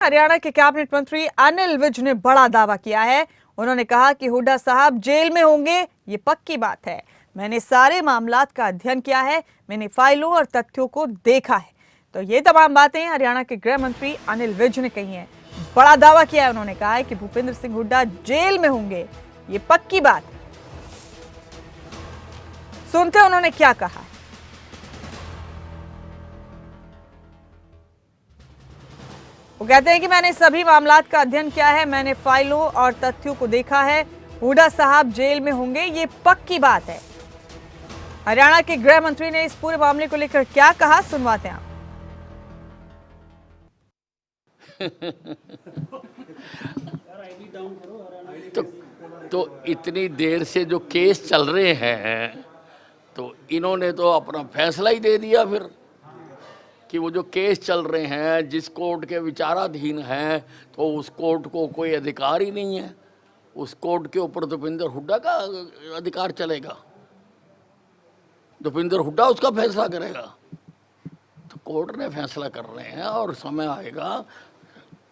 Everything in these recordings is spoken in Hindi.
हरियाणा के कैबिनेट मंत्री अनिल विज ने बड़ा दावा किया है। उन्होंने कहा कि हुड्डा साहब जेल में होंगे, ये पक्की बात है। मैंने सारे मामलात का अध्ययन किया है, मैंने फाइलों और तथ्यों को देखा है। तो ये तमाम बातें हरियाणा के गृह मंत्री अनिल विज ने कही हैं। बड़ा दावा किया है, उन्होंने कहा है कि भूपेंद्र सिंह हुड्डा जेल में होंगे, ये पक्की बात है। सुनते हैं उन्होंने क्या कहा है। वो कहते हैं कि मैंने सभी मामलात का अध्ययन किया है, मैंने फाइलों और तथ्यों को देखा है। हुड्डा साहब जेल में होंगे, ये पक्की बात है। हरियाणा के गृह मंत्री ने इस पूरे मामले को लेकर क्या कहा, सुनवाते हैं आप। तो इतनी देर से जो केस चल रहे हैं, तो इन्होंने तो अपना फैसला ही दे दिया फिर कि वो जो केस चल रहे हैं, जिस कोर्ट के विचाराधीन हैं, तो उस कोर्ट को कोई अधिकार ही नहीं है। उस कोर्ट के ऊपर भूपेंद्र हुड्डा का अधिकार चलेगा, भूपेंद्र हुड्डा उसका फैसला करेगा। तो कोर्ट ने फैसला कर रहे हैं और समय आएगा,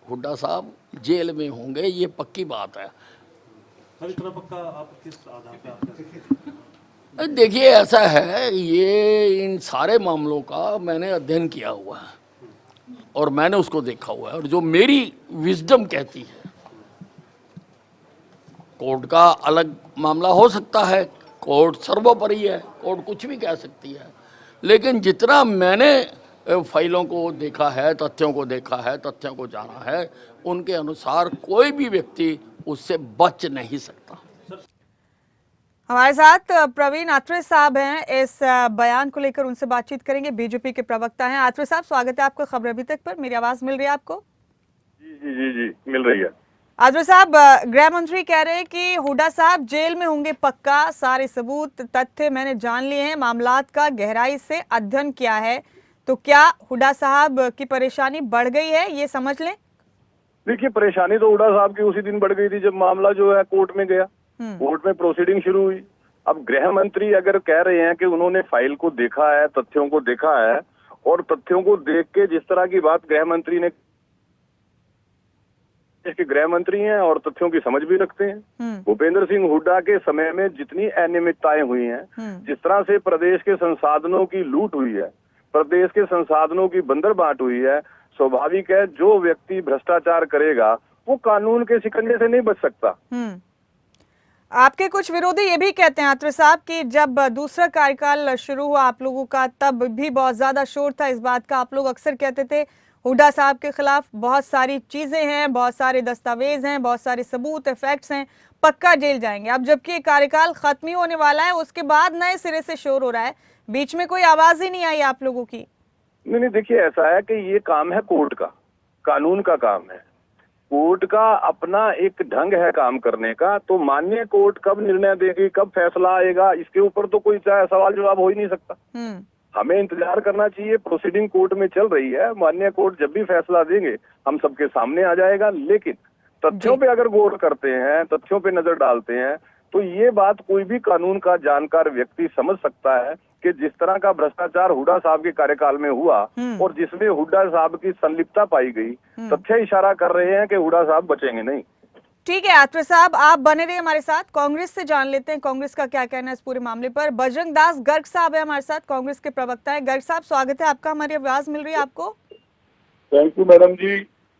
हुड्डा साहब जेल में होंगे, ये पक्की बात है। इतना पक्का आप किस आधार पे आप कह सकते हैं? देखिए, ऐसा है, ये इन सारे मामलों का मैंने अध्ययन किया हुआ है और मैंने उसको देखा हुआ है, और जो मेरी विजडम कहती है, कोर्ट का अलग मामला हो सकता है, कोर्ट सर्वोपरि है, कोर्ट कुछ भी कह सकती है, लेकिन जितना मैंने फाइलों को देखा है, तथ्यों को देखा है, तथ्यों को जाना है, उनके अनुसार कोई भी व्यक्ति उससे बच नहीं सकता। हमारे साथ प्रवीण आत्रे साहब हैं, इस बयान को लेकर उनसे बातचीत करेंगे। बीजेपी के प्रवक्ता हैं। आत्रे साहब, स्वागत है आपका खबर अभी तक पर। मेरी आवाज मिल रही है आपको? जी मिल रही है। आत्रे साहब, गृह मंत्री कह रहे हैं कि हुड्डा साहब जेल में होंगे पक्का, सारे सबूत तथ्य मैंने जान लिए हैं, मामलात का गहराई से अध्ययन किया है। तो क्या हुड्डा साहब की परेशानी बढ़ गई है, ये समझ लें? देखिए, परेशानी तो हुड्डा साहब की उसी दिन बढ़ गई थी जब मामला जो है कोर्ट में गया, कोर्ट में प्रोसीडिंग शुरू हुई। अब गृह मंत्री अगर कह रहे हैं कि उन्होंने फाइल को देखा है, तथ्यों को देखा है, और तथ्यों को देख के जिस तरह की बात गृह मंत्री ने, इसके गृह मंत्री हैं और तथ्यों की समझ भी रखते हैं। भूपेंद्र सिंह हुड्डा के समय में जितनी अनियमितताएं हुई हैं, जिस तरह से प्रदेश के संसाधनों की लूट हुई है, प्रदेश के संसाधनों की बंदरबांट हुई है, स्वाभाविक है जो व्यक्ति भ्रष्टाचार करेगा वो कानून के शिकंजे से नहीं बच सकता। आपके कुछ विरोधी ये भी कहते हैं आत्रे साहब कि जब दूसरा कार्यकाल शुरू हुआ आप लोगों का, तब भी बहुत ज्यादा शोर था इस बात का। आप लोग अक्सर कहते थे हुड्डा साहब के खिलाफ बहुत सारी चीजें हैं, बहुत सारे दस्तावेज हैं, बहुत सारे सबूत फैक्ट्स हैं, पक्का जेल जाएंगे। अब जबकि कार्यकाल खत्म ही होने वाला है, उसके बाद नए सिरे से शोर हो रहा है, बीच में कोई आवाज ही नहीं आई आप लोगों की। नहीं, देखिए, ऐसा है कि ये काम है कोर्ट का, कानून का काम है, कोर्ट का अपना एक ढंग है काम करने का। तो माननीय कोर्ट कब निर्णय देगी, कब फैसला आएगा, इसके ऊपर तो कोई सवाल जवाब हो ही नहीं सकता। हमें इंतजार करना चाहिए। प्रोसीडिंग कोर्ट में चल रही है, माननीय कोर्ट जब भी फैसला देंगे हम सबके सामने आ जाएगा। लेकिन तथ्यों पे अगर गौर करते हैं, तथ्यों पे नजर डालते हैं, तो ये बात कोई भी कानून का जानकार व्यक्ति समझ सकता है कि जिस तरह का भ्रष्टाचार हुड्डा साहब के कार्यकाल में हुआ और जिसमें हुड्डा साहब की संलिप्तता पाई गई, तथ्य इशारा कर रहे हैं कि हुड्डा साहब बचेंगे नहीं। ठीक है आत्रे साहब, आप बने रहिए हमारे साथ। कांग्रेस से जान लेते हैं कांग्रेस का क्या कहना है इस पूरे मामले पर। बजरंग दास गर्ग साहब है हमारे साथ, कांग्रेस के प्रवक्ता है। गर्ग साहब, स्वागत है आपका, हमारी आवाज मिल रही है आपको? थैंक यू मैडम जी।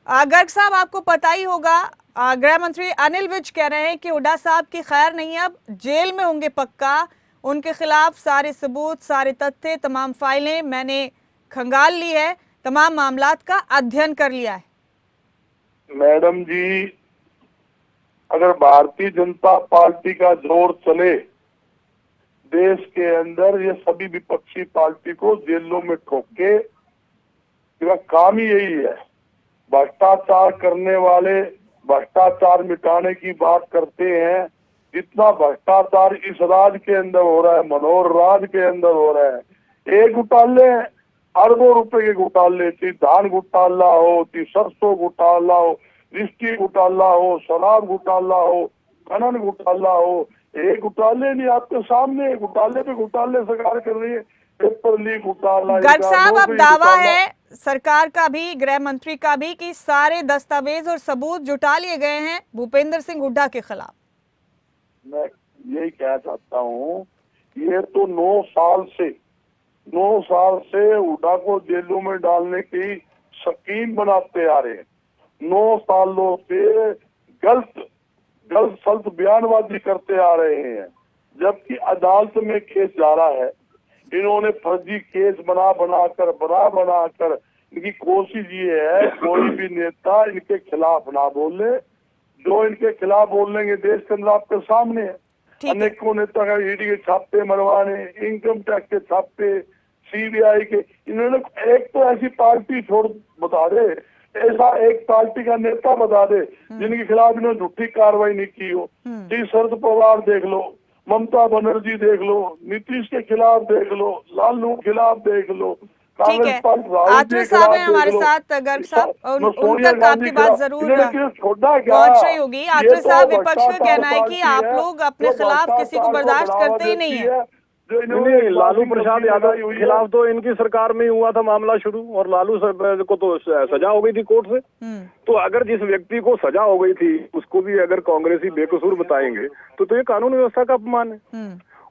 गर्ग साहब, आपको पता ही होगा, गृह मंत्री अनिल विज कह रहे हैं कि हुड्डा साहब की खैर नहीं है, अब जेल में होंगे पक्का। उनके खिलाफ सारे सबूत, सारे तथ्य, तमाम फाइलें मैंने खंगाल ली है, तमाम मामलात का अध्ययन कर लिया है। मैडम जी, अगर भारतीय जनता पार्टी का जोर चले देश के अंदर, ये सभी विपक्षी पार्टी को जेलों में ठोक के, इसका काम ही यही है। भ्रष्टाचार करने वाले भ्रष्टाचार मिटाने की बात करते हैं। जितना भ्रष्टाचार इस राज्य के अंदर हो रहा है, मनोहर राज्य के अंदर हो रहा है, एक घोटाले अरबों रुपए के घोटाले, चाहे धान घोटाला हो, चाहे सरसों घोटाला हो, रिश्ती घोटाला हो, शराब घोटाला हो, खनन घोटाला हो, एक घोटाले नहीं आपके सामने, घोटाले पे घोटाले सरकार कर रही है। पेपर लीक घोटाला। गर्ग साहब, अब दावा है सरकार का भी, गृह मंत्री का भी, कि सारे दस्तावेज और सबूत जुटा लिए गए हैं भूपेंद्र सिंह हुड्डा के खिलाफ। मैं यही कहना चाहता हूँ, ये तो 9 साल से हुड्डा को जेलों में डालने की शकीन बनाते आ रहे हैं। 9 सालों से गलत सल्त बयानबाजी करते आ रहे हैं, जबकि अदालत में केस जा रहा है। इन्होंने फर्जी केस बना कर इनकी कोशिश ये है कोई भी नेता इनके खिलाफ ना बोले। जो इनके खिलाफ बोलेंगे देश के अंदर आपके सामने है। ठीक है। अनेकों नेता का ईडी के छापे मरवाने, इनकम टैक्स के छापे, सीबीआई के। इन्होंने एक तो ऐसी पार्टी छोड़ बता दे, ऐसा एक पार्टी का नेता बता दे जिनके खिलाफ इन्होंने झूठी कार्रवाई नहीं की हो। शरद पवार देख लो, ममता बनर्जी देख लो, नीतीश के खिलाफ देख लो, लालू के खिलाफ देख लो, ठीक है। आत्रे साहब हैं हमारे साथ, गर्ग साहब, उन तक आपकी बात जरूर पहुंच रही होगी। आत्रे साहब, विपक्ष का कहना है कि आप लोग अपने खिलाफ किसी को बर्दाश्त करते ही नहीं है। नहीं, लालू प्रसाद यादव के खिलाफ तो इनकी सरकार में ही हुआ था मामला शुरू, और लालू को तो सजा हो गई थी कोर्ट से। तो अगर जिस व्यक्ति को सजा हो गई थी उसको भी अगर कांग्रेसी बेकसूर बताएंगे तो ये कानून व्यवस्था का अपमान है।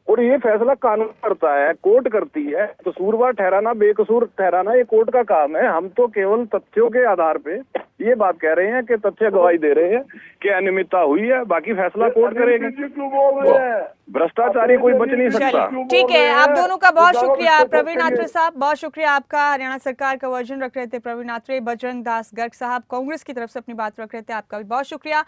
और ये फैसला कानून करता है, कोर्ट करती है। कसूरवार ठहराना, बेकसूर ठहराना ये कोर्ट का काम है। हम तो केवल तथ्यों के आधार पे ये बात कह रहे हैं कि तथ्य गवाही दे रहे हैं कि अनियमितता हुई है, बाकी फैसला कोर्ट करेगा। भ्रष्टाचारी कोई बच नहीं सकता। ठीक है, आप दोनों का बहुत शुक्रिया। प्रवीण आत्रे साहब, बहुत शुक्रिया आपका। हरियाणा सरकार का वर्जन रख रहे थे प्रवीण आत्रे। बजरंग दास गर्ग साहब कांग्रेस की तरफ से अपनी बात रख रहे थे, आपका भी बहुत शुक्रिया।